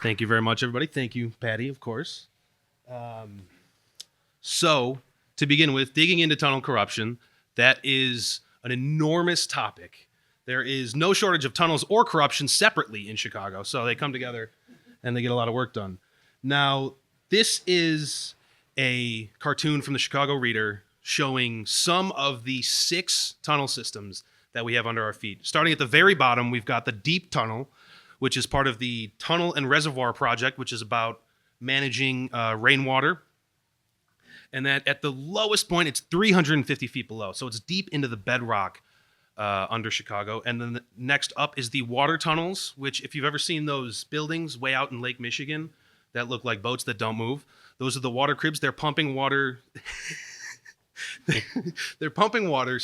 Thank you very much, everybody. Thank you, Patty, of course. So, to begin with, digging into tunnel corruption, that is an enormous topic. There is no shortage of tunnels or corruption separately in Chicago, so they come together and they get a lot of work done. Now, this is a cartoon from the Chicago Reader showing some of the 6 tunnel systems that we have under our feet. Starting at the very bottom, we've got the deep tunnel, which is part of the Tunnel and Reservoir Project, which is about managing rainwater. And that at the lowest point, it's 350 feet below. So it's deep into the bedrock under Chicago. And then the next up is the water tunnels, which if you've ever seen those buildings way out in Lake Michigan that look like boats that don't move, those are the water cribs. They're pumping water. They're pumping water,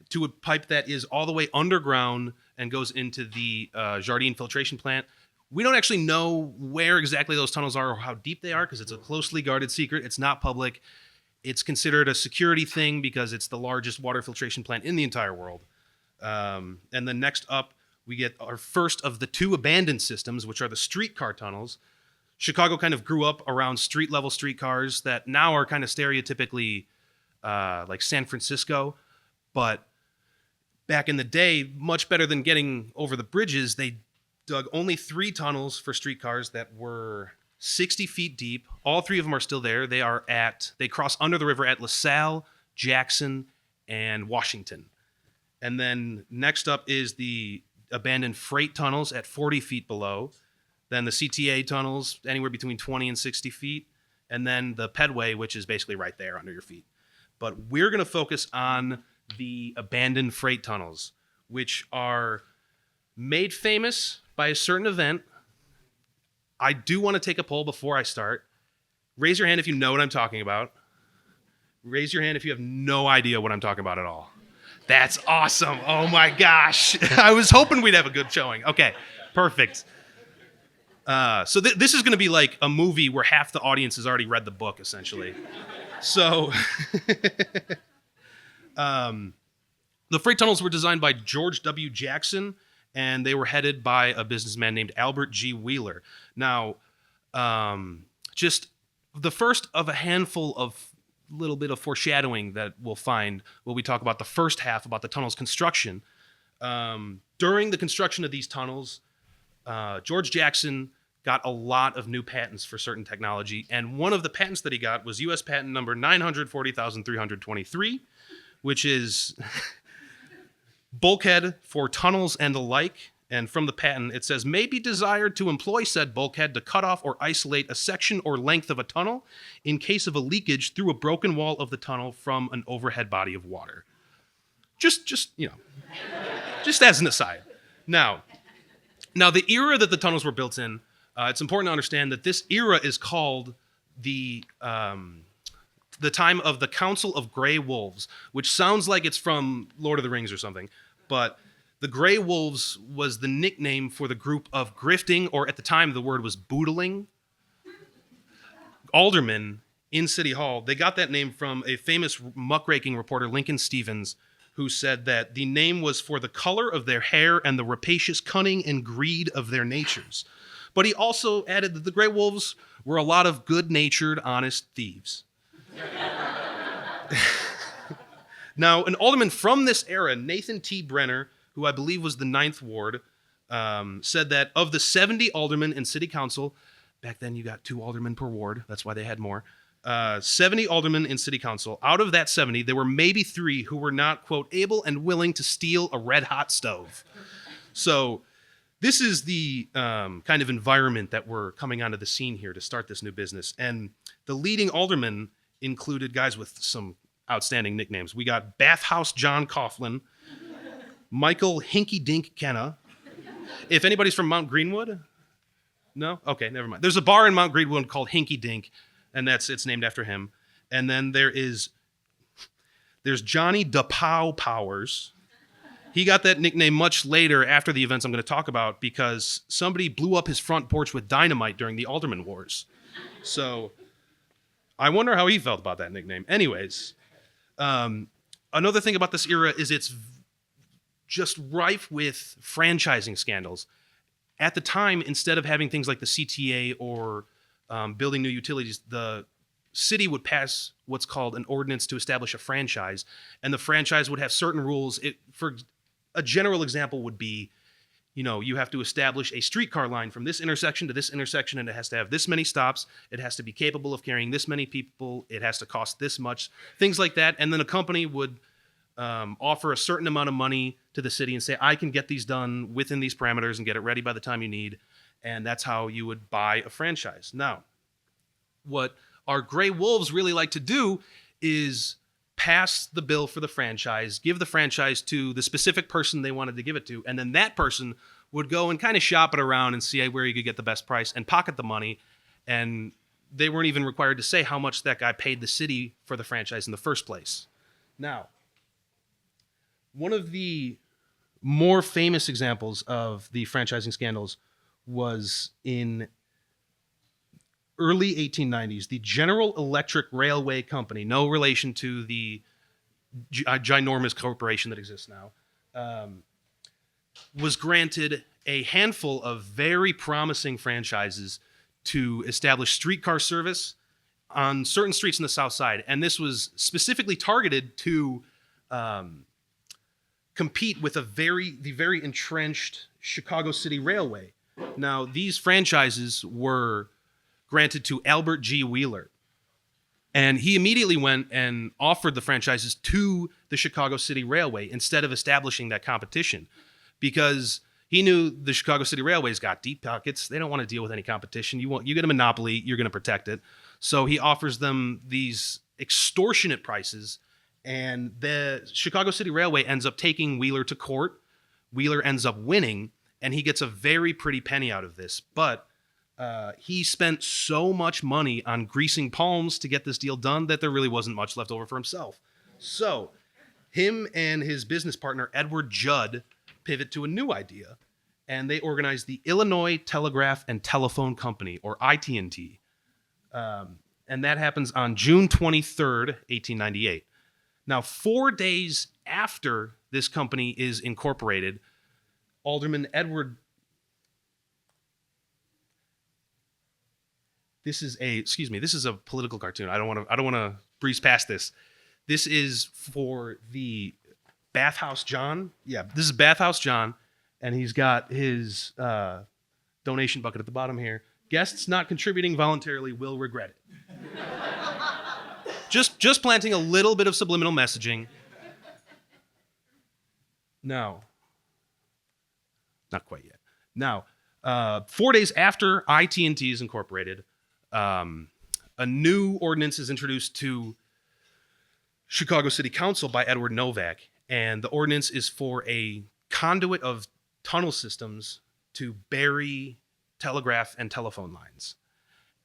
to a pipe that is all the way underground and goes into the Jardine filtration plant. We don't actually know where exactly those tunnels are or how deep they are because it's a closely guarded secret. It's not public. It's considered a security thing because it's the largest water filtration plant in the entire world. And then next up, we get our first of the 2 abandoned systems, which are the streetcar tunnels. Chicago kind of grew up around street-level streetcars that now are kind of stereotypically like San Francisco. But back in the day, much better than getting over the bridges, they dug only 3 tunnels for streetcars that were 60 feet deep. All 3 of them are still there. They cross under the river at LaSalle, Jackson, and Washington. And then next up is the abandoned freight tunnels at 40 feet below. Then the CTA tunnels, anywhere between 20 and 60 feet. And then the pedway, which is basically right there under your feet. But we're going to focus on the abandoned freight tunnels, which are made famous by a certain event. I do want to take a poll before I start. Raise your hand if you know what I'm talking about. Raise your hand if you have no idea what I'm talking about at all. That's awesome. Oh my gosh. I was hoping we'd have a good showing. Okay, perfect. So this is going to be like a movie where half the audience has already read the book, essentially. So the freight tunnels were designed by George W. Jackson, and they were headed by a businessman named Albert G. Wheeler. Now, just the first of a handful of little bit of foreshadowing that we'll find when we talk about the first half about the tunnel's construction. During the construction of these tunnels, George Jackson got a lot of new patents for certain technology, and one of the patents that he got was U.S. patent number 940,323, which is bulkhead for tunnels and the like. And from the patent, it says, may be desired to employ said bulkhead to cut off or isolate a section or length of a tunnel in case of a leakage through a broken wall of the tunnel from an overhead body of water. Just as an aside. Now, the era that the tunnels were built in, it's important to understand that this era is called the time of the Council of Grey Wolves, which sounds like it's from Lord of the Rings or something. But the Grey Wolves was the nickname for the group of grifting, or at the time the word was boodling, aldermen in City Hall. They got that name from a famous muckraking reporter, Lincoln Stevens, who said that the name was for the color of their hair and the rapacious cunning and greed of their natures. But he also added that the Grey Wolves were a lot of good-natured, honest thieves. Now, an alderman from this era, Nathan T. Brenner, who I believe was the 9th Ward, said that of the 70 aldermen in city council, back then you got 2 aldermen per ward, that's why they had more, 70 aldermen in city council. Out of that 70, there were maybe 3 who were not, quote, able and willing to steal a red-hot stove. So this is the kind of environment that we're coming onto the scene here to start this new business. And the leading aldermen included guys with some outstanding nicknames. We got Bathhouse John Coughlin, Michael Hinky Dink Kenna. If anybody's from Mount Greenwood? No? Okay, never mind. There's a bar in Mount Greenwood called Hinky Dink, and it's named after him. And then there's Johnny DePow Powers. He got that nickname much later after the events I'm going to talk about because somebody blew up his front porch with dynamite during the Alderman Wars. So I wonder how he felt about that nickname. Anyways, another thing about this era is it's just rife with franchising scandals. At the time, instead of having things like the CTA or building new utilities, the city would pass what's called an ordinance to establish a franchise, and the franchise would have certain rules. For a general example would be, you have to establish a streetcar line from this intersection to this intersection, and it has to have this many stops. It has to be capable of carrying this many people. It has to cost this much, things like that. And then a company would offer a certain amount of money to the city and say, I can get these done within these parameters and get it ready by the time you need. And that's how you would buy a franchise. Now, what our gray wolves really like to do is pass the bill for the franchise, give the franchise to the specific person they wanted to give it to, and then that person would go and kind of shop it around and see where you could get the best price and pocket the money. And they weren't even required to say how much that guy paid the city for the franchise in the first place. Now, one of the more famous examples of the franchising scandals was in early 1890s. The General Electric Railway Company, no relation to the ginormous corporation that exists now, was granted a handful of very promising franchises to establish streetcar service on certain streets in the South Side. And this was specifically targeted to compete with the very entrenched Chicago City Railway. Now, these franchises were granted to Albert G. Wheeler. And he immediately went and offered the franchises to the Chicago City Railway instead of establishing that competition, because he knew the Chicago City Railway's got deep pockets. They don't want to deal with any competition. You get a monopoly, you're going to protect it. So he offers them these extortionate prices, and the Chicago City Railway ends up taking Wheeler to court. Wheeler ends up winning, and he gets a very pretty penny out of this. But he spent so much money on greasing palms to get this deal done that there really wasn't much left over for himself. So him and his business partner, Edward Judd, pivot to a new idea, and they organize the Illinois Telegraph and Telephone Company, or IT&T. And that happens on June 23rd, 1898. Now, 4 days after this company is incorporated, Alderman Edward... This is a political cartoon. I don't want to breeze past this. This is for the Bathhouse John. Yeah, this is Bathhouse John, and he's got his donation bucket at the bottom here. Guests not contributing voluntarily will regret it. just planting a little bit of subliminal messaging. No. Not quite yet. Now, 4 days after IT&T is incorporated, a new ordinance is introduced to Chicago City Council by Edward Novak, and the ordinance is for a conduit of tunnel systems to bury telegraph and telephone lines.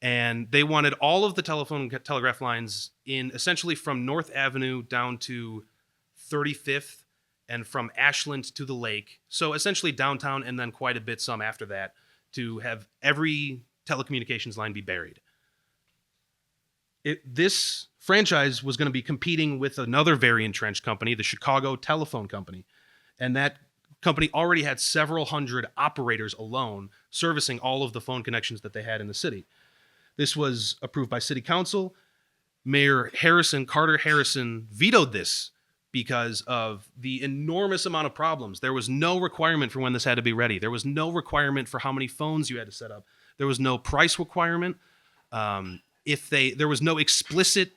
And they wanted all of the telegraph lines in essentially from North Avenue down to 35th and from Ashland to the lake. So essentially downtown, and then quite a bit some after that, to have every telecommunications line be buried. This franchise was going to be competing with another very entrenched company, the Chicago Telephone Company. And that company already had several hundred operators alone servicing all of the phone connections that they had in the city. This was approved by City Council. Mayor Carter Harrison, vetoed this because of the enormous amount of problems. There was no requirement for when this had to be ready. There was no requirement for how many phones you had to set up. There was no price requirement. There was no explicit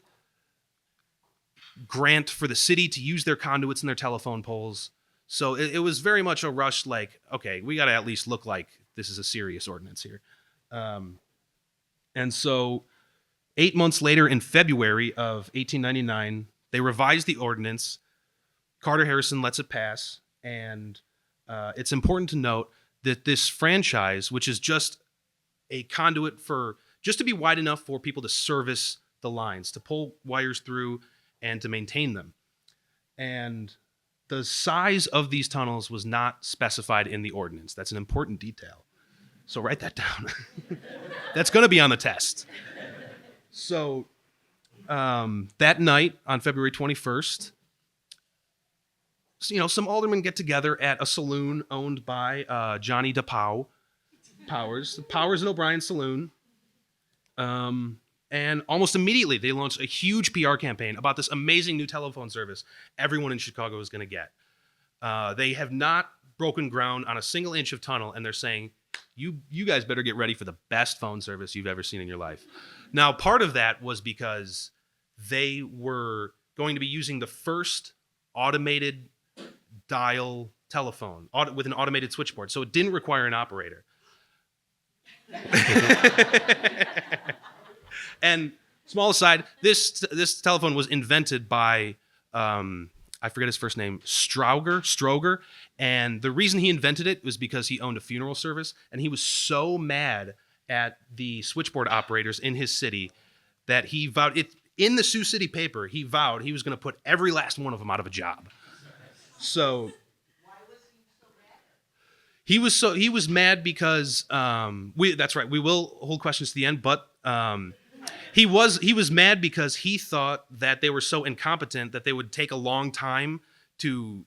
grant for the city to use their conduits and their telephone poles. So it was very much a rush, like, okay, we got to at least look like this is a serious ordinance here. And so 8 months later, in February of 1899, they revised the ordinance. Carter Harrison lets it pass. And it's important to note that this franchise, which is just a conduit just to be wide enough for people to service the lines, to pull wires through and to maintain them. And the size of these tunnels was not specified in the ordinance. That's an important detail. So write that down. That's going to be on the test. So that night on February 21st, some aldermen get together at a saloon owned by Johnny DePau, Powers and O'Brien Saloon. And almost immediately, they launched a huge PR campaign about this amazing new telephone service everyone in Chicago is going to get. They have not broken ground on a single inch of tunnel, and they're saying, you guys better get ready for the best phone service you've ever seen in your life. Now, part of that was because they were going to be using the first automated dial telephone with an automated switchboard, so it didn't require an operator. And small aside, this telephone was invented by I forget his first name, Stroger, and the reason he invented it was because he owned a funeral service, and he was so mad at the switchboard operators in his city that he vowed it in the Sioux City paper. He vowed he was going to put every last one of them out of a job. So he was mad because that's right. We will hold questions to the end, but he was mad because he thought that they were so incompetent that they would take a long time to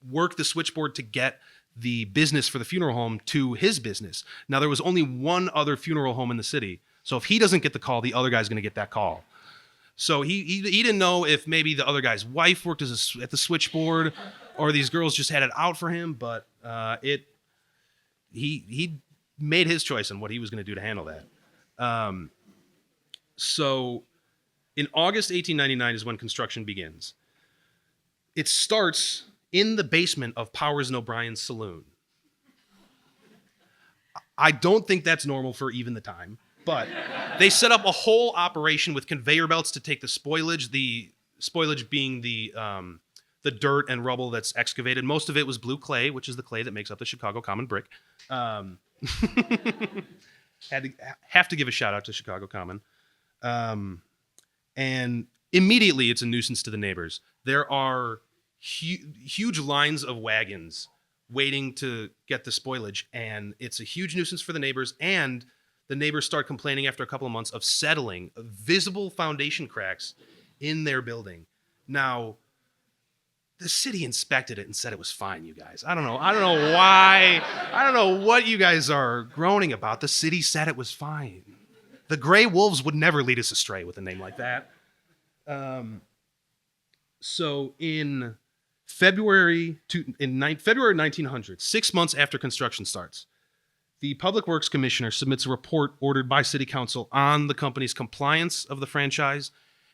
work the switchboard to get the business for the funeral home to his business. Now, there was only one other funeral home in the city, so if he doesn't get the call, the other guy's going to get that call. So he didn't know if maybe the other guy's wife worked at the switchboard, or these girls just had it out for him. But he made his choice on what he was going to do to handle that. So in August 1899 is when construction begins. It starts in the basement of Powers and O'Brien's saloon. I don't think that's normal for even the time, but they set up a whole operation with conveyor belts to take the spoilage being the dirt and rubble that's excavated. Most of it was blue clay, which is the clay that makes up the Chicago Common brick. Have to give a shout out to Chicago Common. And immediately it's a nuisance to the neighbors. There are huge lines of wagons waiting to get the spoilage, and it's a huge nuisance for the neighbors, and the neighbors start complaining after a couple of months of settling visible foundation cracks in their building. Now, the city inspected it and said it was fine, you guys. I don't know why. I don't know what you guys are groaning about. The city said it was fine. The Gray Wolves would never lead us astray with a name like that. So in February 1900, 6 months after construction starts, the Public Works Commissioner submits a report ordered by City Council on the company's compliance of the franchise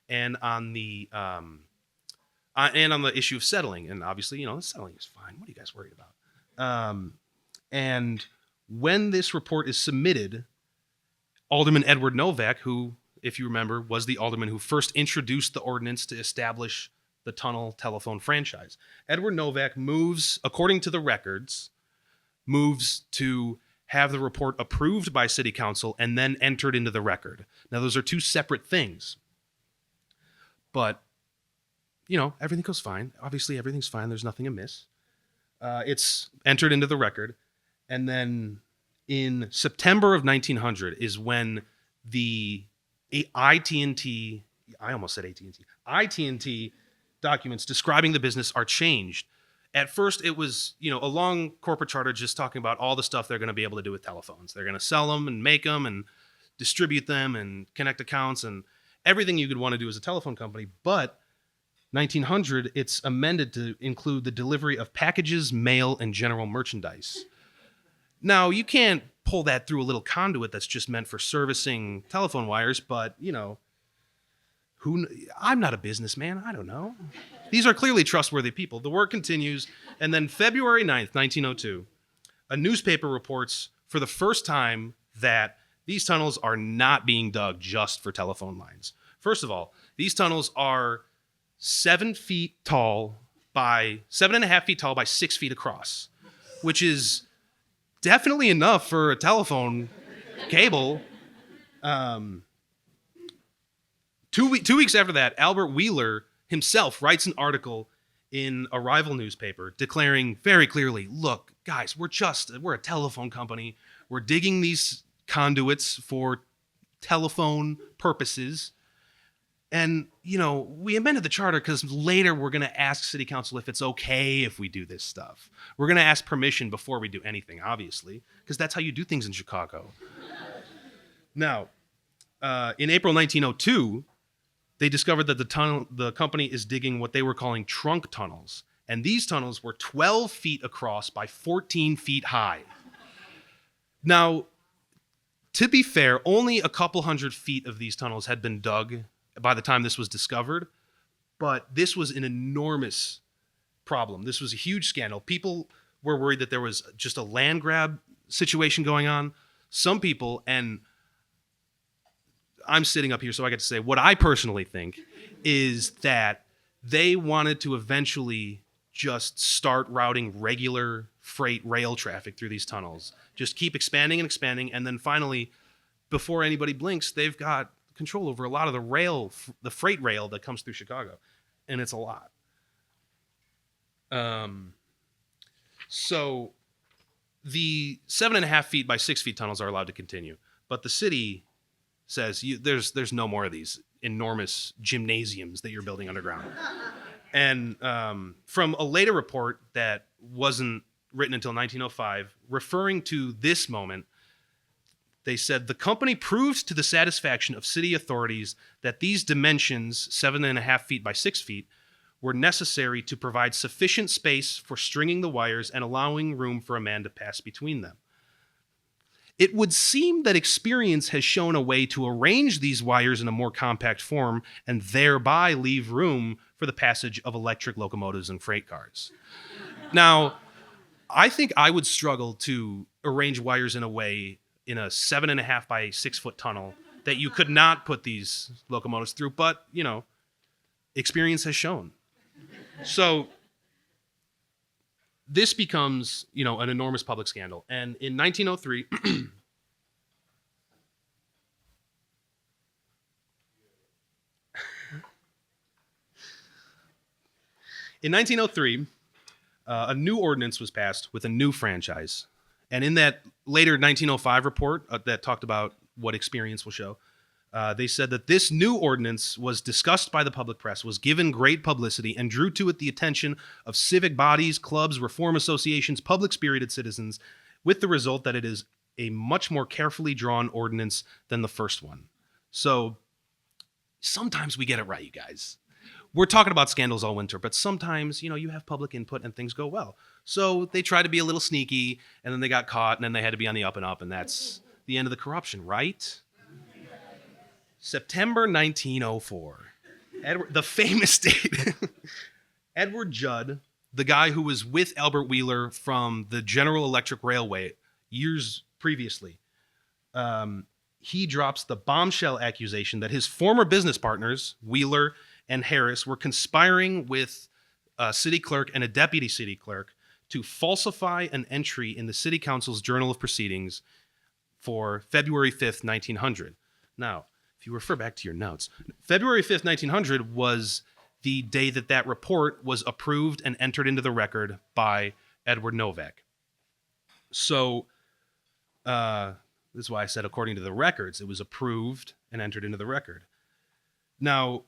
and on the issue of settling. And obviously, settling is fine. What are you guys worried about? And when this report is submitted, Alderman Edward Novak, who, if you remember, was the alderman who first introduced the ordinance to establish the tunnel telephone franchise. Edward Novak moves, according to the records, to have the report approved by City Council and then entered into the record. Now, those are two separate things. But, everything goes fine. Obviously, everything's fine. There's nothing amiss. It's entered into the record. And then in September of 1900 is when the IT&T documents describing the business are changed. At first, it was, a long corporate charter just talking about all the stuff they're going to be able to do with telephones. They're going to sell them and make them and distribute them and connect accounts and everything you could want to do as a telephone company. But 1900, it's amended to include the delivery of packages, mail, and general merchandise. Now, you can't pull that through a little conduit that's just meant for servicing telephone wires, but, I'm not a businessman. I don't know. These are clearly trustworthy people. The work continues, and then February 9th, 1902, a newspaper reports for the first time that these tunnels are not being dug just for telephone lines. First of all, these tunnels are 7 feet tall by 7.5 feet tall by 6 feet across, which is definitely enough for a telephone cable. 2 weeks after that, Albert Wheeler himself writes an article in a rival newspaper declaring very clearly, look, guys, we're a telephone company. We're digging these conduits for telephone purposes. And, we amended the charter because later we're going to ask city council if it's okay if we do this stuff. We're going to ask permission before we do anything, obviously, because that's how you do things in Chicago. Now, in April 1902, they discovered that the company is digging what they were calling trunk tunnels. And these tunnels were 12 feet across by 14 feet high. Now, to be fair, only a couple hundred feet of these tunnels had been dug by the time this was discovered, but this was an enormous problem. This was a huge scandal. People were worried that there was just a land grab situation going on. Some people, and I'm sitting up here so I get to say what I personally think, is that they wanted to eventually just start routing regular freight rail traffic through these tunnels. Just keep expanding and expanding, and then finally, before anybody blinks, they've got control over a lot of the freight rail that comes through Chicago, and it's a lot. So the 7.5 feet by 6 feet tunnels are allowed to continue, but the city says there's no more of these enormous gymnasiums that you're building underground. And from a later report that wasn't written until 1905, referring to this moment, they said, the company proved to the satisfaction of city authorities that these dimensions, 7.5 feet by 6 feet, were necessary to provide sufficient space for stringing the wires and allowing room for a man to pass between them. It would seem that experience has shown a way to arrange these wires in a more compact form and thereby leave room for the passage of electric locomotives and freight cars. Now, I think I would struggle to arrange wires in a way in a 7.5 by 6 foot tunnel that you could not put these locomotives through, but, experience has shown. So this becomes, an enormous public scandal. And in 1903, a new ordinance was passed with a new franchise. And in that later 1905 report that talked about what experience will show, they said that this new ordinance was discussed by the public press, was given great publicity, and drew to it the attention of civic bodies, clubs, reform associations, public-spirited citizens, with the result that it is a much more carefully drawn ordinance than the first one. So sometimes we get it right, you guys. We're talking about scandals all winter, but sometimes, you have public input and things go well. So they try to be a little sneaky, and then they got caught, and then they had to be on the up and up, and that's the end of the corruption, right? September 1904. The famous date. Edward Judd, the guy who was with Albert Wheeler from the General Electric Railway years previously, he drops the bombshell accusation that his former business partners, Wheeler and Harris, were conspiring with a city clerk and a deputy city clerk to falsify an entry in the city council's journal of proceedings for February 5th, 1900. Now, if you refer back to your notes, February 5th, 1900 was the day that report was approved and entered into the record by Edward Novak. So this is why I said according to the records, it was approved and entered into the record. Now,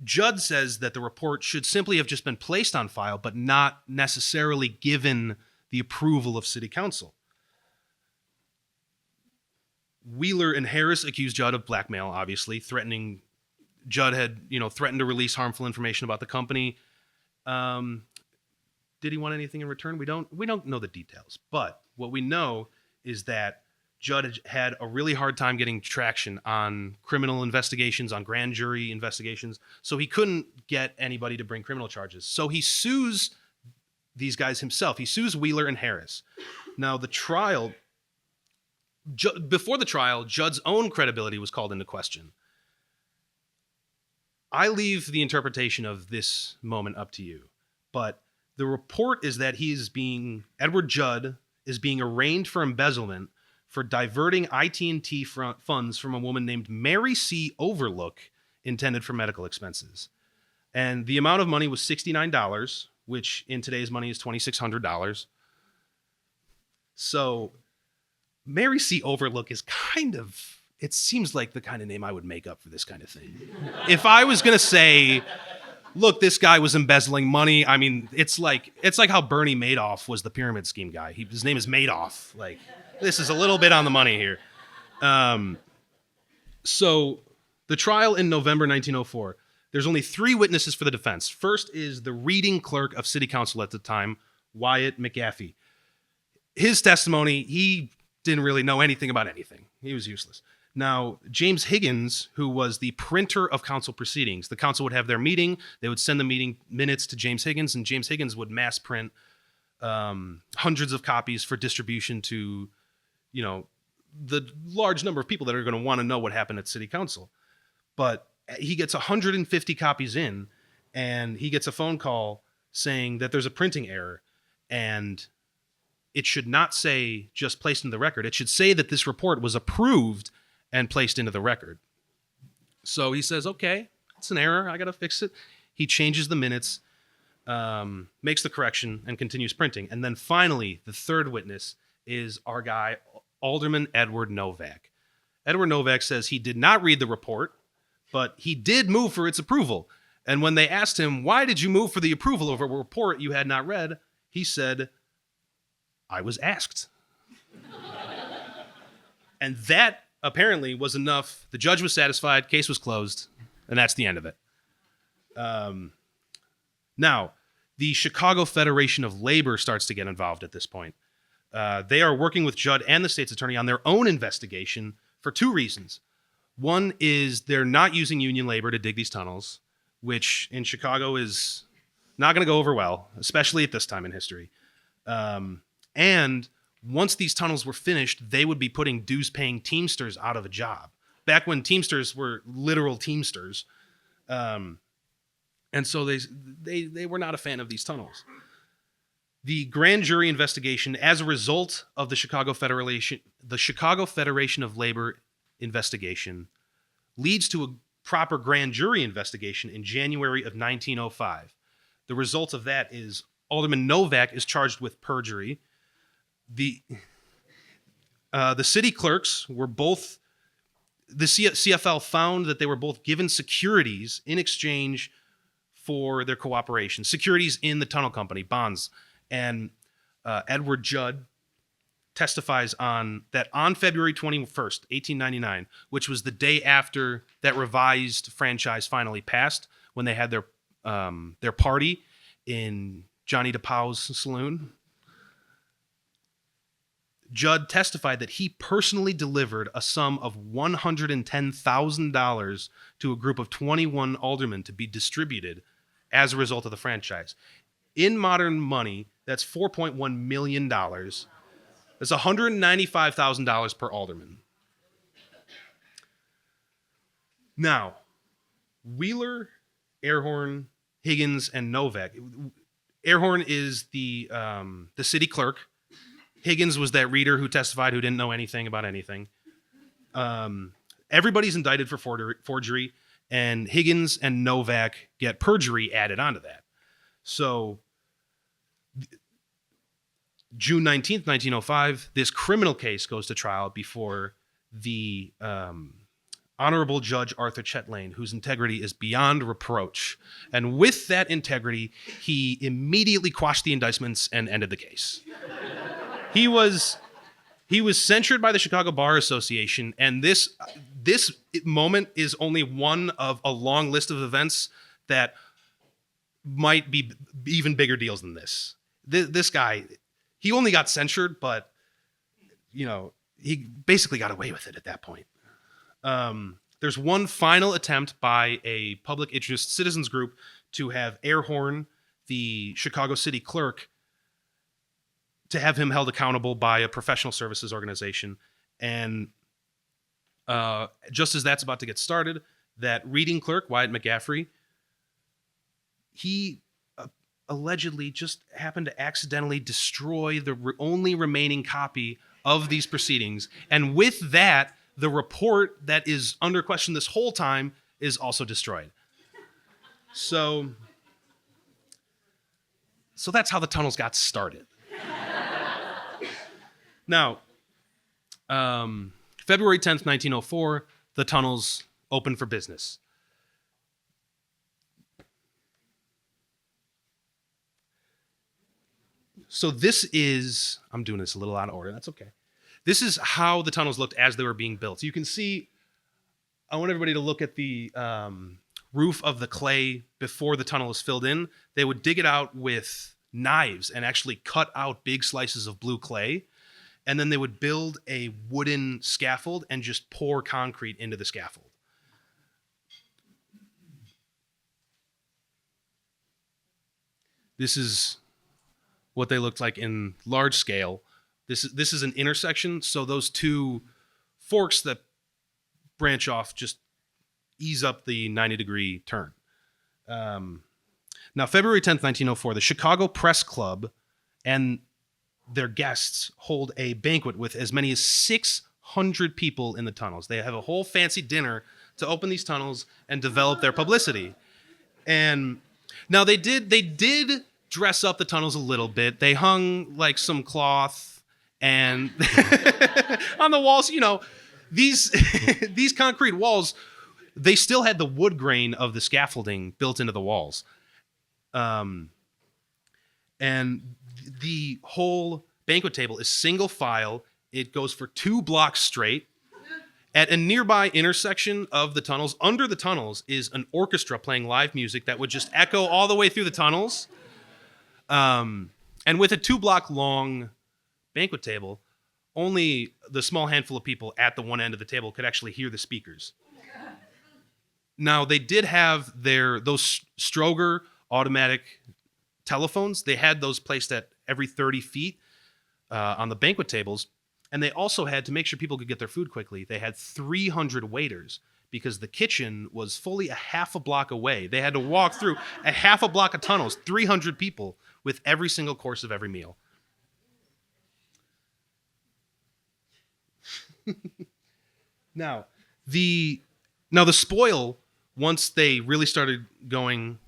Judd says that the report should simply have just been placed on file, but not necessarily given the approval of city council. Wheeler and Harris accused Judd of blackmail, obviously, threatening. Judd had, threatened to release harmful information about the company. Did he want anything in return? We don't know the details, but what we know is that Judd had a really hard time getting traction on criminal investigations, on grand jury investigations, so he couldn't get anybody to bring criminal charges. So he sues these guys himself. He sues Wheeler and Harris. Now, before the trial, Judd's own credibility was called into question. I leave the interpretation of this moment up to you, but the report is that Edward Judd is being arraigned for embezzlement for diverting IT&T funds from a woman named Mary C. Overlook, intended for medical expenses. And the amount of money was $69, which in today's money is $2,600. So Mary C. Overlook is kind of it seems like the kind of name I would make up for this kind of thing. If I was going to say, look, this guy was embezzling money, I mean, it's like how Bernie Madoff was the pyramid scheme guy. His name is Madoff. Like, this is a little bit on the money here. So the trial in November 1904, there's only 3 witnesses for the defense. First is the reading clerk of city council at the time, Wyatt McGaffey. His testimony, he didn't really know anything about anything. He was useless. Now, James Higgins, who was the printer of council proceedings, the council would have their meeting, they would send the meeting minutes to James Higgins, and James Higgins would mass print hundreds of copies for distribution to, the large number of people that are going to want to know what happened at city council. But he gets 150 copies in, and he gets a phone call saying that there's a printing error, and it should not say just placed into the record. It should say that this report was approved and placed into the record. So he says, okay, it's an error. I got to fix it. He changes the minutes, makes the correction, and continues printing. And then finally, the third witness is our guy, Alderman Edward Novak. Edward Novak says he did not read the report, but he did move for its approval. And when they asked him, why did you move for the approval of a report you had not read? He said, I was asked. And that apparently was enough. The judge was satisfied, case was closed, and that's the end of it. Now, the Chicago Federation of Labor starts to get involved at this point. They are working with Judd and the state's attorney on their own investigation for 2 reasons. One is they're not using union labor to dig these tunnels, which in Chicago is not going to go over well, especially at this time in history. And once these tunnels were finished, they would be putting dues-paying Teamsters out of a job. Back when Teamsters were literal Teamsters. And so they were not a fan of these tunnels. The grand jury investigation, as a result of the Chicago Federation of Labor investigation, leads to a proper grand jury investigation in January of 1905. The result of that is Alderman Novak is charged with perjury. The city clerks were both, the CFL found that they were both given securities in exchange for their cooperation, securities in the tunnel company, bonds. And Edward Judd testifies on February 21st, 1899, which was the day after that revised franchise finally passed, when they had their party in Johnny DePauw's saloon. Judd testified that he personally delivered a sum of $110,000 to a group of 21 aldermen to be distributed as a result of the franchise. In modern money, that's $4.1 million. That's $195,000 per alderman. Now, Wheeler, Airhorn, Higgins, and Novak. Airhorn is the city clerk. Higgins was that reader who testified who didn't know anything about anything. Everybody's indicted for forgery, and Higgins and Novak get perjury added onto that. So June 19th, 1905, this criminal case goes to trial before the Honorable Judge Arthur Chet-Lane, whose integrity is beyond reproach. And with that integrity, he immediately quashed the indictments and ended the case. He was censured by the Chicago Bar Association, and this moment is only one of a long list of events that might be even bigger deals than this. This guy, he only got censured, but he basically got away with it at that point. There's one final attempt by a public interest citizens group to have Airhorn, the Chicago city clerk, to have him held accountable by a professional services organization. And just as that's about to get started, that reading clerk, Wyatt McGaffrey, he allegedly just happened to accidentally destroy the only remaining copy of these proceedings. And with that, the report that is under question this whole time is also destroyed. So that's how the tunnels got started. Now, February 10th, 1904, the tunnels open for business. So this is, I'm doing this a little out of order. That's okay. This is how the tunnels looked as they were being built. So you can see, I want everybody to look at the roof of the clay before the tunnel is filled in. They would dig it out with knives and actually cut out big slices of blue clay. And then they would build a wooden scaffold and just pour concrete into the scaffold. This is what they looked like in large scale. This is an intersection, so those two forks that branch off just ease up the 90-degree turn. Now, February 10th, 1904, the Chicago Press Club and their guests hold a banquet with as many as 600 people in the tunnels. They have a whole fancy dinner to open these tunnels and develop their publicity. And now they did dress up the tunnels a little bit. They hung like some cloth and on the walls, you know, these concrete walls, they still had the wood grain of the scaffolding built into the walls. And the whole banquet table is single file. It goes for 2 blocks straight. At a nearby intersection of the tunnels, under the tunnels, is an orchestra playing live music that would just echo all the way through the tunnels. And with a 2-block long banquet table, only the small handful of people at the one end of the table could actually hear the speakers. Now, they did have those Stroger automatic telephones. They had those placed at every 30 feet on the banquet tables. And they also had, to make sure people could get their food quickly, they had 300 waiters because the kitchen was fully a half a block away. They had to walk through a half a block of tunnels, 300 people, with every single course of every meal. Now the spoil, once they really started going,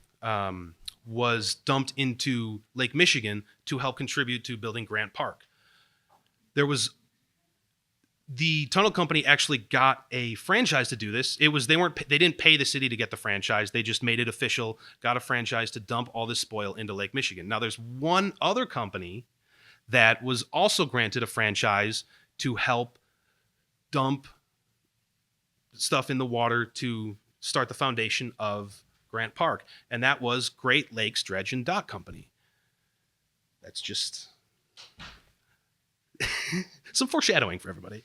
was dumped into Lake Michigan to help contribute to building Grant Park. The tunnel company actually got a franchise to do this. They didn't pay the city to get the franchise. They just made it official, got a franchise to dump all this spoil into Lake Michigan. Now there's one other company that was also granted a franchise to help dump stuff in the water to start the foundation of Grant Park. And that was Great Lakes Dredge and Dock Company. That's just some foreshadowing for everybody.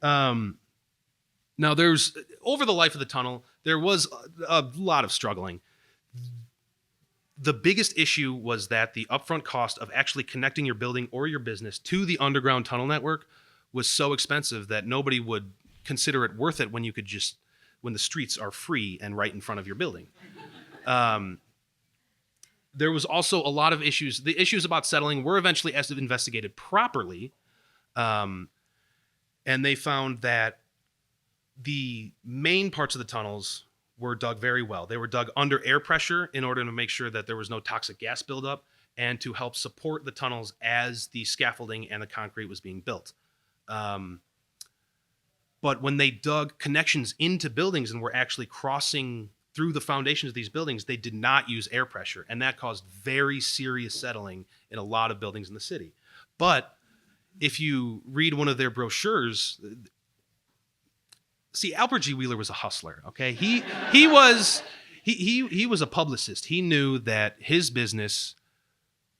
Now, over the life of the tunnel, there was a lot of struggling. The biggest issue was that the upfront cost of actually connecting your building or your business to the underground tunnel network was so expensive that nobody would consider it worth it when the streets are free and right in front of your building. There was also a lot of issues. The issues about settling were eventually investigated properly. And they found that the main parts of the tunnels were dug very well. They were dug under air pressure in order to make sure that there was no toxic gas buildup and to help support the tunnels as the scaffolding and the concrete was being built. But when they dug connections into buildings and were actually crossing through the foundations of these buildings, they did not use air pressure. And that caused very serious settling in a lot of buildings in the city. But if you read one of their brochures, see, Albert G. Wheeler was a hustler, okay? He was a publicist. He knew that his business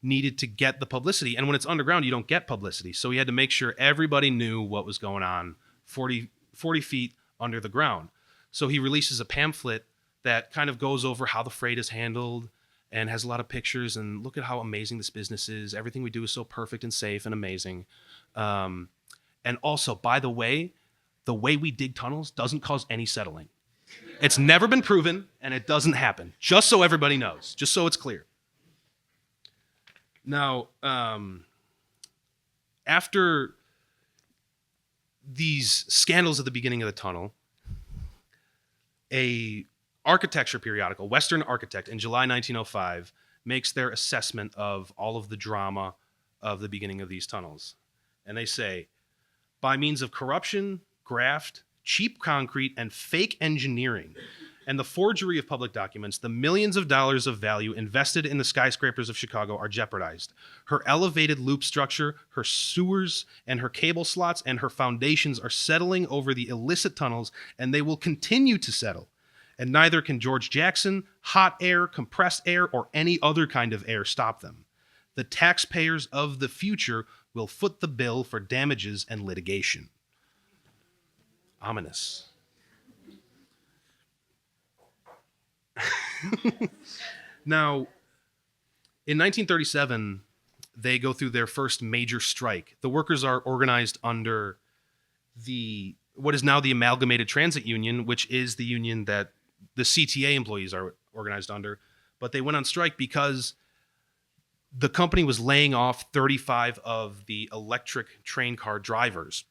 needed to get the publicity. And when it's underground, you don't get publicity. So he had to make sure everybody knew what was going on 40 feet under the ground. So he releases a pamphlet that kind of goes over how the freight is handled and has a lot of pictures and look at how amazing this business is. Everything we do is so perfect and safe and amazing. And also, by the way we dig tunnels doesn't cause any settling. It's never been proven, and it doesn't happen. Just so everybody knows, just so it's clear. Now, after these scandals at the beginning of the tunnel, a architecture periodical, Western Architect, in July 1905, makes their assessment of all of the drama of the beginning of these tunnels. And they say, by means of corruption, graft, cheap concrete, and fake engineering, and the forgery of public documents, the millions of dollars of value invested in the skyscrapers of Chicago are jeopardized. Her elevated loop structure, her sewers, and her cable slots and her foundations are settling over the illicit tunnels, and they will continue to settle. And neither can George Jackson, hot air, compressed air, or any other kind of air stop them. The taxpayers of the future will foot the bill for damages and litigation. Ominous. Now, in 1937, they go through their first major strike. The workers are organized under what is now the Amalgamated Transit Union, which is the union that the CTA employees are organized under. But they went on strike because the company was laying off 35 of the electric train car drivers.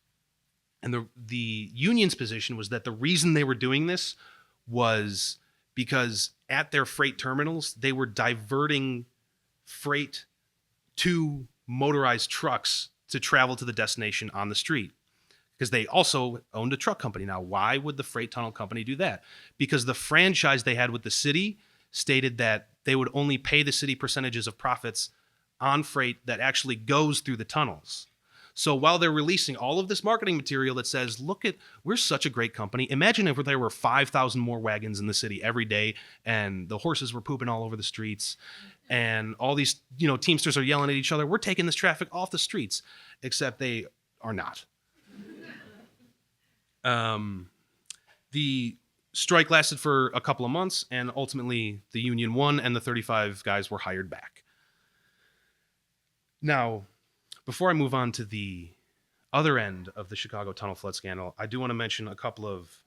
And the union's position was that the reason they were doing this was because at their freight terminals, they were diverting freight to motorized trucks to travel to the destination on the street. Because they also owned a truck company. Now, why would the freight tunnel company do that? Because the franchise they had with the city stated that they would only pay the city percentages of profits on freight that actually goes through the tunnels. So while they're releasing all of this marketing material that says, look at, we're such a great company. Imagine if there were 5,000 more wagons in the city every day and the horses were pooping all over the streets and all these, Teamsters are yelling at each other. We're taking this traffic off the streets, except they are not. The strike lasted for a couple of months and ultimately the union won and the 35 guys were hired back. Now, before I move on to the other end of the Chicago tunnel flood scandal, I do want to mention a couple of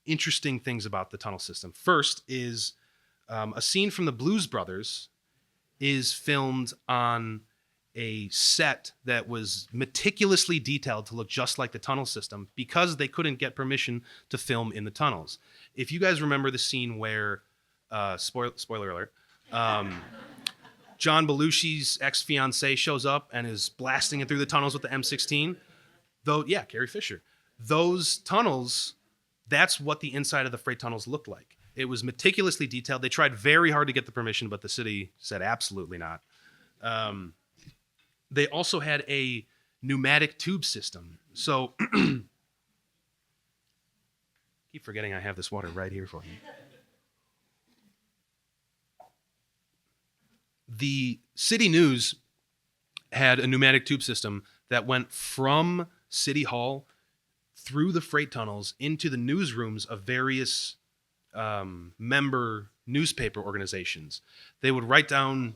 interesting things about the tunnel system. First is a scene from the Blues Brothers is filmed on a set that was meticulously detailed to look just like the tunnel system because they couldn't get permission to film in the tunnels. If you guys remember the scene where, spoiler alert, John Belushi's ex-fiancée shows up and is blasting it through the tunnels with the M16. Carrie Fisher. Those tunnels, that's what the inside of the freight tunnels looked like. It was meticulously detailed. They tried very hard to get the permission, but the city said absolutely not. They also had a pneumatic tube system. So, keep forgetting I have this water right here for you. The City News had a pneumatic tube system that went from City Hall through the freight tunnels into the newsrooms of various member newspaper organizations. They would write down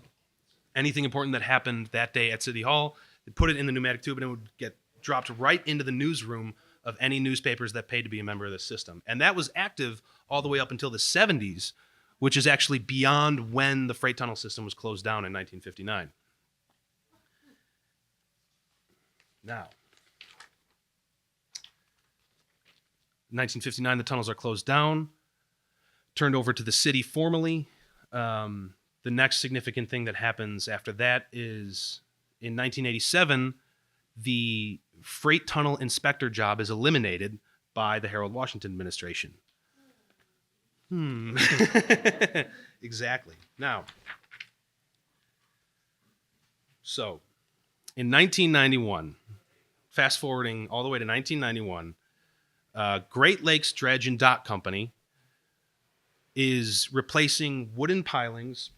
anything important that happened that day at City Hall, they'd put it in the pneumatic tube, and it would get dropped right into the newsroom of any newspapers that paid to be a member of the system. And that was active all the way up until the 70s, which is actually beyond when the freight tunnel system was closed down in 1959. Now, in 1959, the tunnels are closed down, turned over to the city formally. The next significant thing that happens after that is in 1987, the freight tunnel inspector job is eliminated by the Harold Washington administration. Exactly. Now, so in 1991, fast forwarding all the way to 1991, Great Lakes Dredge and Dock Company is replacing wooden pilings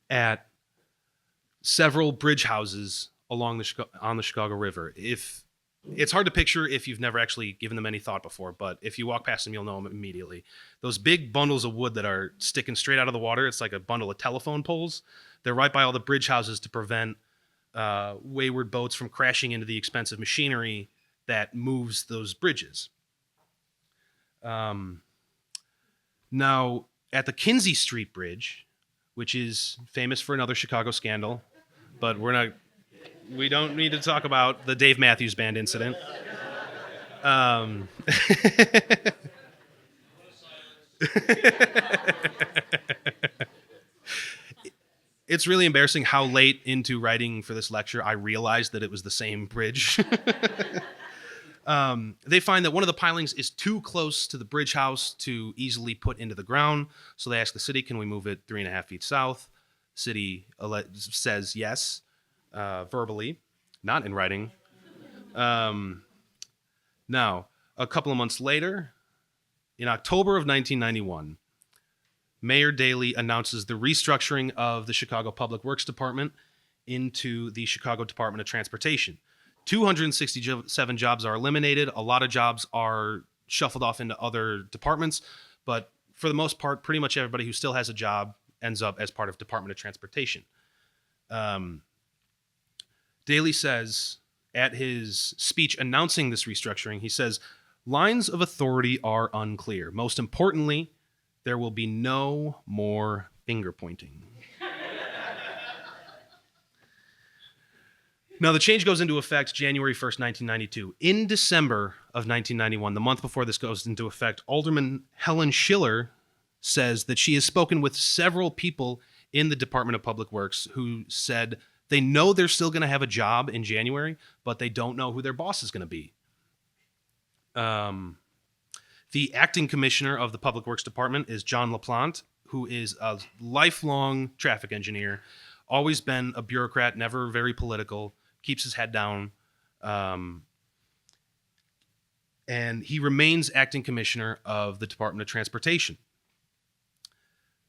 at several bridge houses along on the Chicago River. It's hard to picture if you've never actually given them any thought before, but if you walk past them, you'll know them immediately. Those big bundles of wood that are sticking straight out of the water, it's like a bundle of telephone poles. They're right by all the bridge houses to prevent wayward boats from crashing into the expensive machinery that moves those bridges. Now, at the Kinsey Street Bridge, which is famous for another Chicago scandal, but we don't need to talk about the Dave Matthews Band incident. It's really embarrassing how late into writing for this lecture I realized that it was the same bridge. They find that one of the pilings is too close to the bridge house to easily put into the ground. So they ask the city, can we move it 3.5 feet south? City says yes, verbally, not in writing. Now, a couple of months later, in October of 1991, Mayor Daley announces the restructuring of the Chicago Public Works Department into the Chicago Department of Transportation. 267 jobs are eliminated. A lot of jobs are shuffled off into other departments, but for the most part, pretty much everybody who still has a job ends up as part of Department of Transportation. Daley says at his speech announcing this restructuring, he says, lines of authority are unclear. Most importantly, there will be no more finger pointing. Now, the change goes into effect January 1st, 1992. In December of 1991, the month before this goes into effect, Alderman Helen Schiller says that she has spoken with several people in the Department of Public Works who said they know they're still going to have a job in January, but they don't know who their boss is going to be. The acting commissioner of the Public Works Department is John LaPlante, who is a lifelong traffic engineer, always been a bureaucrat, never very political, keeps his head down, and he remains acting commissioner of the Department of Transportation.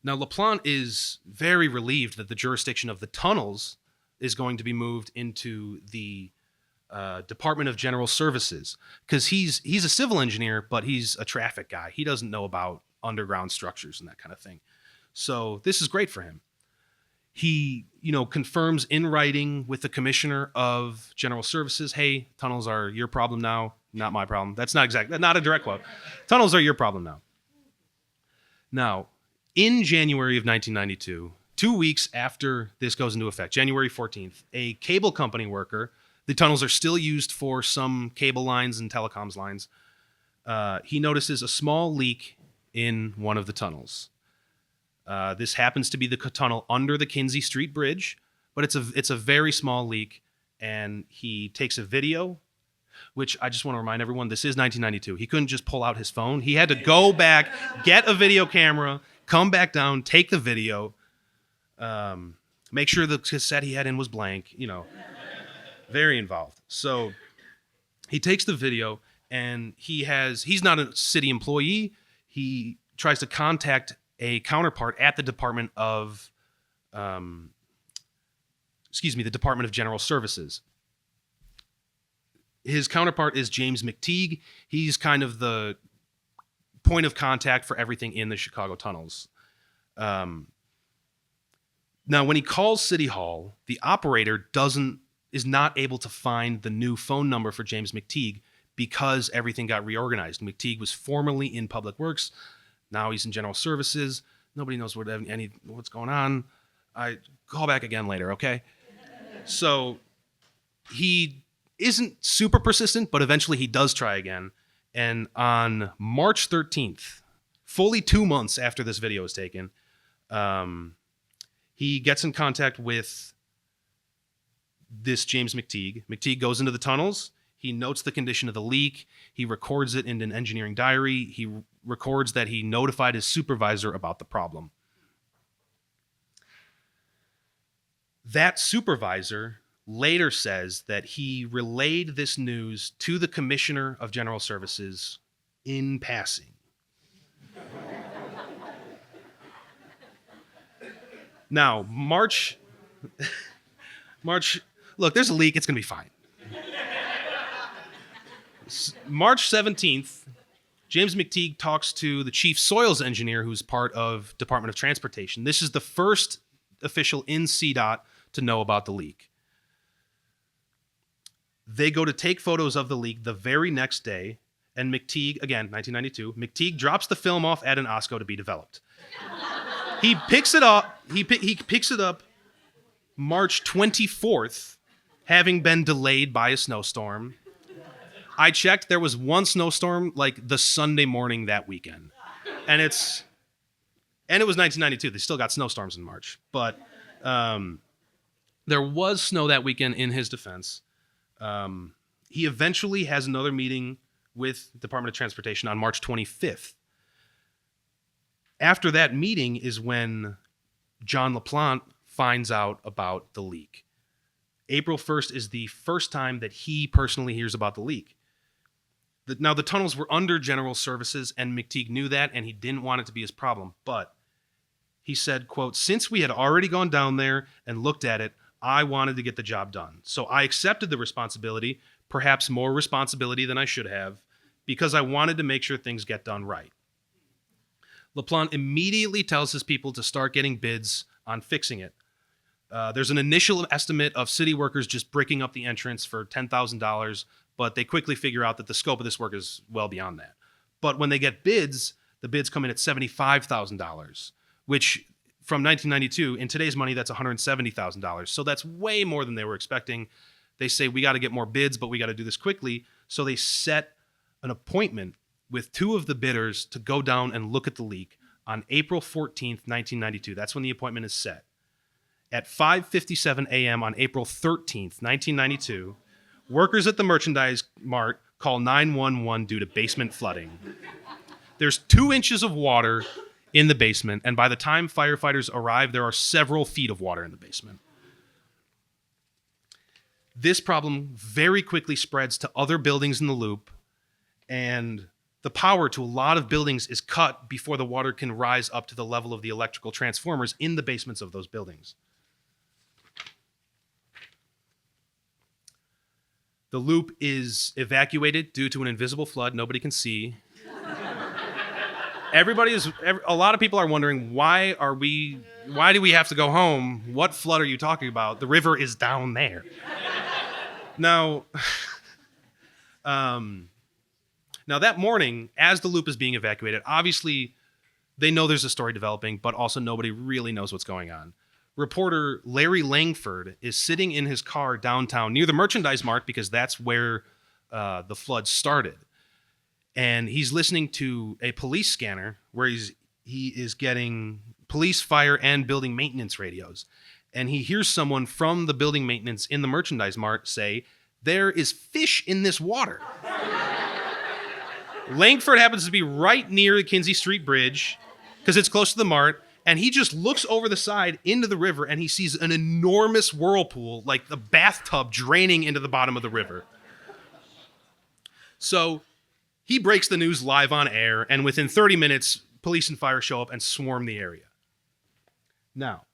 Now, LaPlante is very relieved that the jurisdiction of the tunnels is going to be moved into the Department of General Services, because he's a civil engineer, but he's a traffic guy. He doesn't know about underground structures and that kind of thing. So this is great for him. He, confirms in writing with the commissioner of General Services, hey, tunnels are your problem now, not my problem. That's not a direct quote. Tunnels are your problem now. Now, in January of 1992, 2 weeks after this goes into effect, January 14th, a cable company worker, the tunnels are still used for some cable lines and telecoms lines, he notices a small leak in one of the tunnels. This happens to be the tunnel under the Kinsey Street Bridge, but it's a very small leak, and he takes a video, which I just want to remind everyone, this is 1992. He couldn't just pull out his phone. He had to go back, get a video camera, come back down, take the video, make sure the cassette he had in was blank, very involved. So he takes the video, and he's not a city employee. He tries to contact a counterpart at the Department of, the Department of General Services. His counterpart is James McTeague. He's kind of the point of contact for everything in the Chicago tunnels. Now, when he calls City Hall, the operator is not able to find the new phone number for James McTeague because everything got reorganized. McTeague was formerly in Public Works. Now he's in General Services. Nobody knows what's going on. I call back again later, okay? So he isn't super persistent, but eventually he does try again. And on March 13th, fully 2 months after this video is taken, he gets in contact with this James McTeague. McTeague goes into the tunnels. He notes the condition of the leak. He records it in an engineering diary. He records that he notified his supervisor about the problem. That supervisor later says that he relayed this news to the Commissioner of General Services in passing. Now, March, look, there's a leak. It's going to be fine. March 17th, James McTeague talks to the chief soils engineer, who's part of Department of Transportation. This is the first official in CDOT to know about the leak. They go to take photos of the leak the very next day, and McTeague, again, 1992, McTeague drops the film off at an OSCO to be developed. He picks it up. He picks it up March 24th, having been delayed by a snowstorm. I checked, there was one snowstorm like the Sunday morning that weekend. And it was 1992. They still got snowstorms in March. But there was snow that weekend in his defense. He eventually has another meeting with Department of Transportation on March 25th. After that meeting is when John LaPlante finds out about the leak. April 1st is the first time that he personally hears about the leak. Now, the tunnels were under general services, and McTeague knew that, and he didn't want it to be his problem. But he said, quote, "Since we had already gone down there and looked at it, I wanted to get the job done. So I accepted the responsibility, perhaps more responsibility than I should have, because I wanted to make sure things get done right." LaPlante immediately tells his people to start getting bids on fixing it. There's an initial estimate of city workers just bricking up the entrance for $10,000, but they quickly figure out that the scope of this work is well beyond that. But when they get bids, the bids come in at $75,000, which from 1992, in today's money, that's $170,000. So that's way more than they were expecting. They say, we got to get more bids, but we got to do this quickly. So they set an appointment with two of the bidders to go down and look at the leak on April 14th, 1992. That's when the appointment is set. At 5:57 a.m. on April 13th, 1992, workers at the merchandise mart call 911 due to basement flooding. There's 2 inches of water in the basement, and by the time firefighters arrive, there are several feet of water in the basement. This problem very quickly spreads to other buildings in the loop, and the power to a lot of buildings is cut before the water can rise up to the level of the electrical transformers in the basements of those buildings. The loop is evacuated due to an invisible flood nobody can see. A lot of people are wondering, why do we have to go home? What flood are you talking about? The river is down there. Now, now that morning, as the loop is being evacuated, obviously they know there's a story developing, but also nobody really knows what's going on. Reporter Larry Langford is sitting in his car downtown near the merchandise mart because that's where the flood started. And he's listening to a police scanner where he is getting police, fire, and building maintenance radios. And he hears someone from the building maintenance in the merchandise mart say, "There is fish in this water." Langford happens to be right near the Kinsey Street Bridge because it's close to the mart. And he just looks over the side into the river and he sees an enormous whirlpool, like the bathtub draining into the bottom of the river. So he breaks the news live on air, and within 30 minutes, police and fire show up and swarm the area. Now,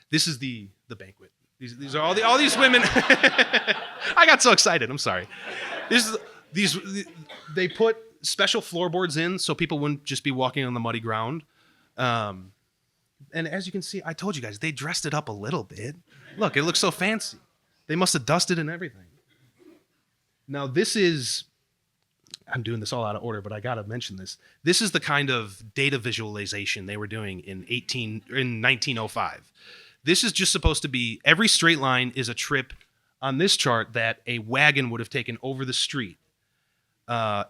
this is the banquet. These are all these women. I got so excited. I'm sorry. They put special floorboards in so people wouldn't just be walking on the muddy ground. And as you can see, I told you guys, they dressed it up a little bit. Look, it looks so fancy. They must have dusted and everything. Now, I'm doing this all out of order, but I got to mention this. This is the kind of data visualization they were doing in 1905. This is just supposed to be, every straight line is a trip on this chart that a wagon would have taken over the street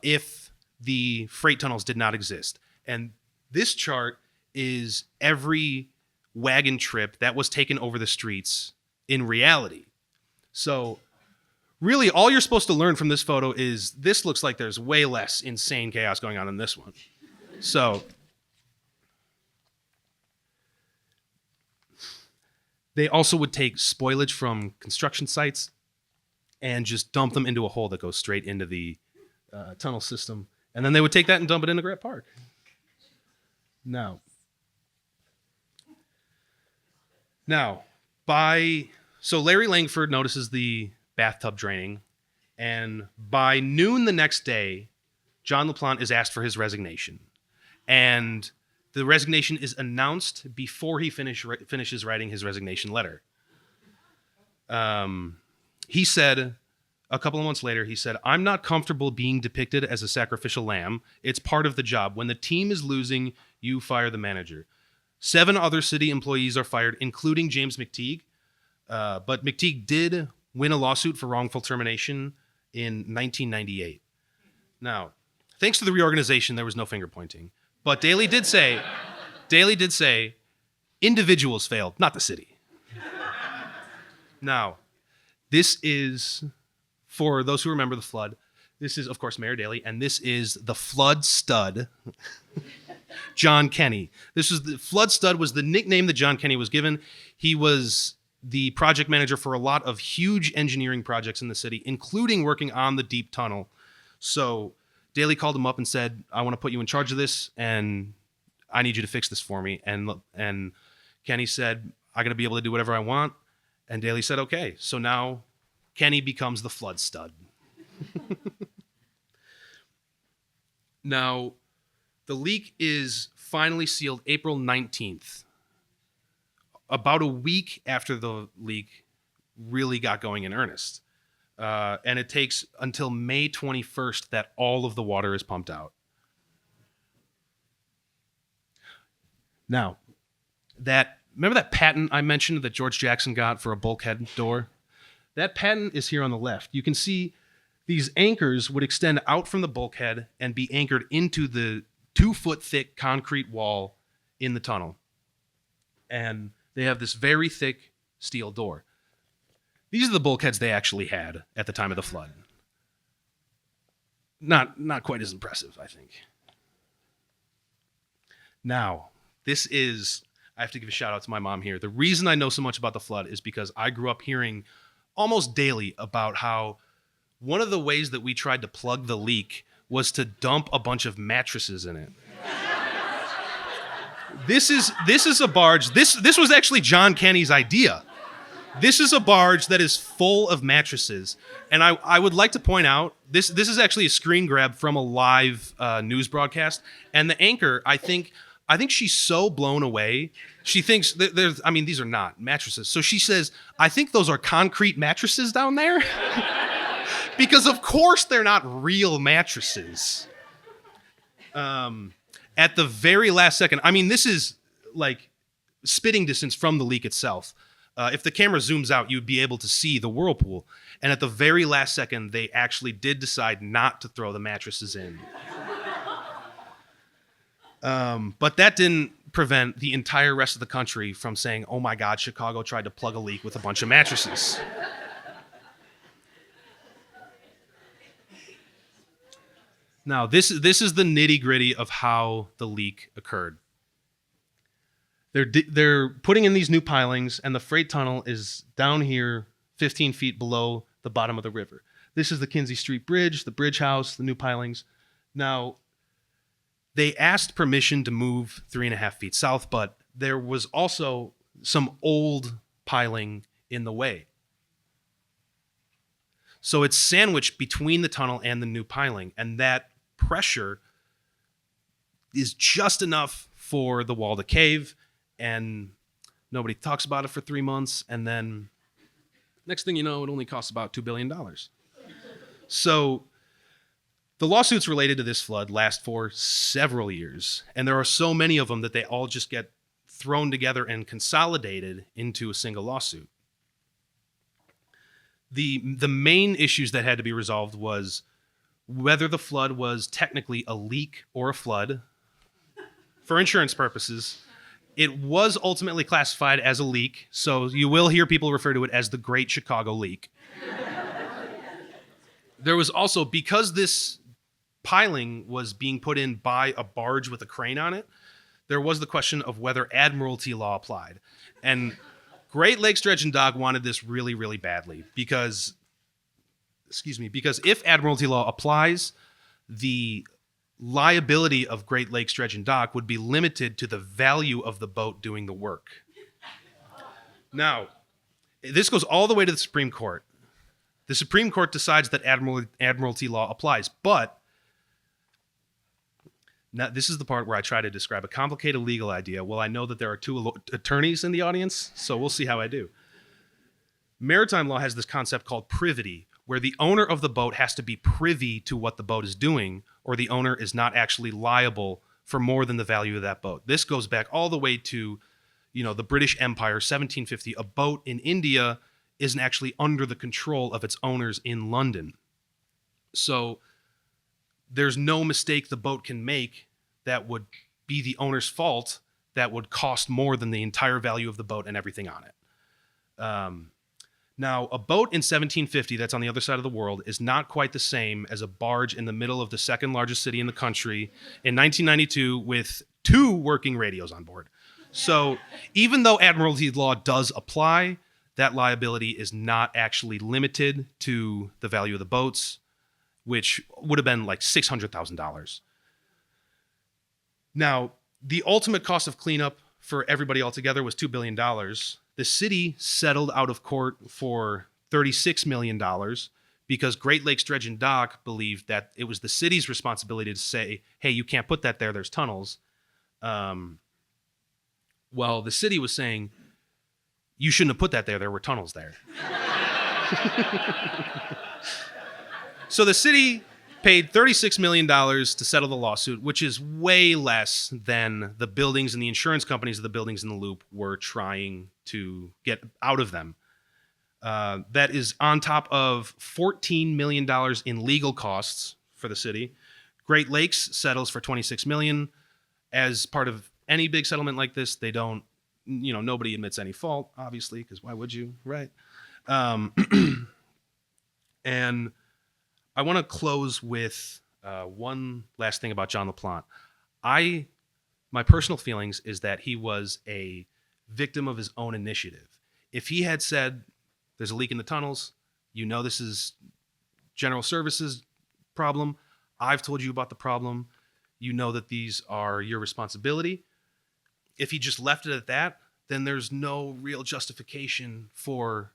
if the freight tunnels did not exist. And this chart is every wagon trip that was taken over the streets in reality. So really, all you're supposed to learn from this photo is this looks like there's way less insane chaos going on in this one. So they also would take spoilage from construction sites and just dump them into a hole that goes straight into the tunnel system. And then they would take that and dump it into Grant Park. Now, so Larry Langford notices the bathtub draining, and by noon the next day, John LaPlante is asked for his resignation. And the resignation is announced before he finishes writing his resignation letter. He said, a couple of months later, he said, "I'm not comfortable being depicted as a sacrificial lamb. It's part of the job. When the team is losing, you fire the manager." 7 other city employees are fired, including James McTeague. But McTeague did win a lawsuit for wrongful termination in 1998. Now, thanks to the reorganization, there was no finger pointing. But Daley did say, individuals failed, not the city. Now, This is, for those who remember the flood, this is, of course, Mayor Daley, and this is the flood stud, John Kenny. The flood stud was the nickname that John Kenny was given. He was the project manager for a lot of huge engineering projects in the city, including working on the deep tunnel. So Daley called him up and said, I want to put you in charge of this, and I need you to fix this for me. And Kenny said, I got to be able to do whatever I want. And Daley said, okay. So now Kenny becomes the flood stud. Now, the leak is finally sealed April 19th. About a week after the leak really got going in earnest. And it takes until May 21st that all of the water is pumped out. Now, remember that patent I mentioned that George Jackson got for a bulkhead door? That patent is here on the left. You can see these anchors would extend out from the bulkhead and be anchored into the 2-foot thick concrete wall in the tunnel. And they have this very thick steel door. These are the bulkheads they actually had at the time of the flood. Not quite as impressive, I think. Now, I have to give a shout out to my mom here. The reason I know so much about the flood is because I grew up hearing almost daily about how one of the ways that we tried to plug the leak was to dump a bunch of mattresses in it. This is a barge. This was actually John Kenny's idea. This is a barge that is full of mattresses. And I would like to point out, this is actually a screen grab from a live news broadcast. And the anchor, I think she's so blown away. She thinks that these are not mattresses. So she says, I think those are concrete mattresses down there. Because of course they're not real mattresses. At the very last second, this is like spitting distance from the leak itself. If the camera zooms out, you'd be able to see the whirlpool. And at the very last second, they actually did decide not to throw the mattresses in. But that didn't prevent the entire rest of the country from saying, oh my God, Chicago tried to plug a leak with a bunch of mattresses. Now, this is the nitty-gritty of how the leak occurred. They're putting in these new pilings, and the freight tunnel is down here 15 feet below the bottom of the river. This is the Kinsey Street Bridge, the bridge house, the new pilings. Now, they asked permission to move 3.5 feet south, but there was also some old piling in the way. So it's sandwiched between the tunnel and the new piling, and that pressure is just enough for the wall to cave, and nobody talks about it for 3 months, and then next thing you know, it only costs about $2 billion. So the lawsuits related to this flood last for several years, and there are so many of them that they all just get thrown together and consolidated into a single lawsuit. The main issues that had to be resolved was whether the flood was technically a leak or a flood. For insurance purposes, it was ultimately classified as a leak, so you will hear people refer to it as the Great Chicago Leak. There was also, because this piling was being put in by a barge with a crane on it, there was the question of whether admiralty law applied. And Great Lakes Dredge and Dock wanted this really, really badly because if admiralty law applies, the liability of Great Lakes Dredge and Dock would be limited to the value of the boat doing the work. Now, this goes all the way to the Supreme Court. The Supreme Court decides that admiralty law applies, but now this is the part where I try to describe a complicated legal idea. Well, I know that there are two attorneys in the audience, so we'll see how I do. Maritime law has this concept called privity, where the owner of the boat has to be privy to what the boat is doing, or the owner is not actually liable for more than the value of that boat. This goes back all the way to, the British Empire, 1750. A boat in India isn't actually under the control of its owners in London. So there's no mistake the boat can make that would be the owner's fault that would cost more than the entire value of the boat and everything on it. Now, a boat in 1750 that's on the other side of the world is not quite the same as a barge in the middle of the second largest city in the country in 1992 with 2 working radios on board. So even though Admiralty law does apply, that liability is not actually limited to the value of the boats, which would have been like $600,000. Now, the ultimate cost of cleanup for everybody altogether was $2 billion. The city settled out of court for $36 million because Great Lakes Dredge and Dock believed that it was the city's responsibility to say, hey, you can't put that there, there's tunnels. Well, the city was saying, you shouldn't have put that there were tunnels there. So the city paid $36 million to settle the lawsuit, which is way less than the buildings and the insurance companies of the buildings in the loop were trying to get out of them. That is on top of $14 million in legal costs for the city. Great Lakes settles for $26 million. As part of any big settlement like this, they don't, nobody admits any fault, obviously, because why would you, right? And I want to close with one last thing about John LaPlante. My personal feelings is that he was a victim of his own initiative. If he had said, there's a leak in the tunnels, this is General Services problem, I've told you about the problem, that these are your responsibility. If he just left it at that, then there's no real justification for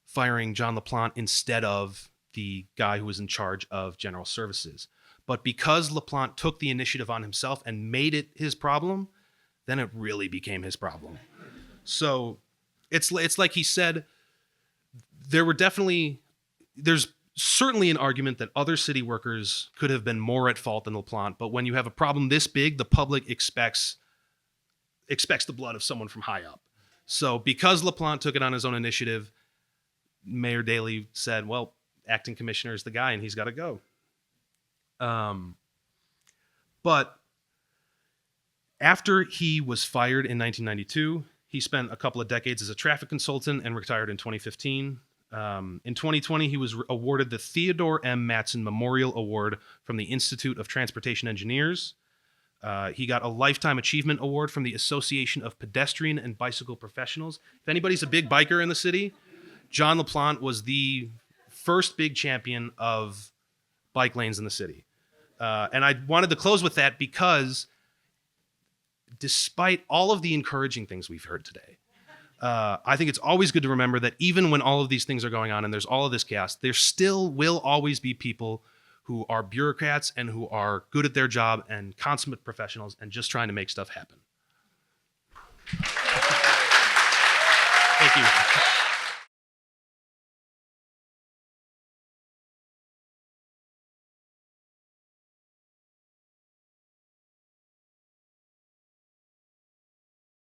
firing John LaPlante instead of the guy who was in charge of General Services. But because LaPlante took the initiative on himself and made it his problem, then it really became his problem. So it's like he said, there's certainly an argument that other city workers could have been more at fault than LaPlante, but when you have a problem this big, the public expects the blood of someone from high up. So because LaPlante took it on his own initiative, Mayor Daley said, well, acting commissioner is the guy and he's got to go. But after he was fired in 1992, he spent a couple of decades as a traffic consultant and retired in 2015. In 2020, he was awarded the Theodore M. Mattson Memorial Award from the Institute of Transportation Engineers. He got a Lifetime Achievement Award from the Association of Pedestrian and Bicycle Professionals. If anybody's a big biker in the city, John LaPlante was the first big champion of bike lanes in the city. And I wanted to close with that because despite all of the encouraging things we've heard today, I think it's always good to remember that even when all of these things are going on and there's all of this chaos, there still will always be people who are bureaucrats and who are good at their job and consummate professionals and just trying to make stuff happen.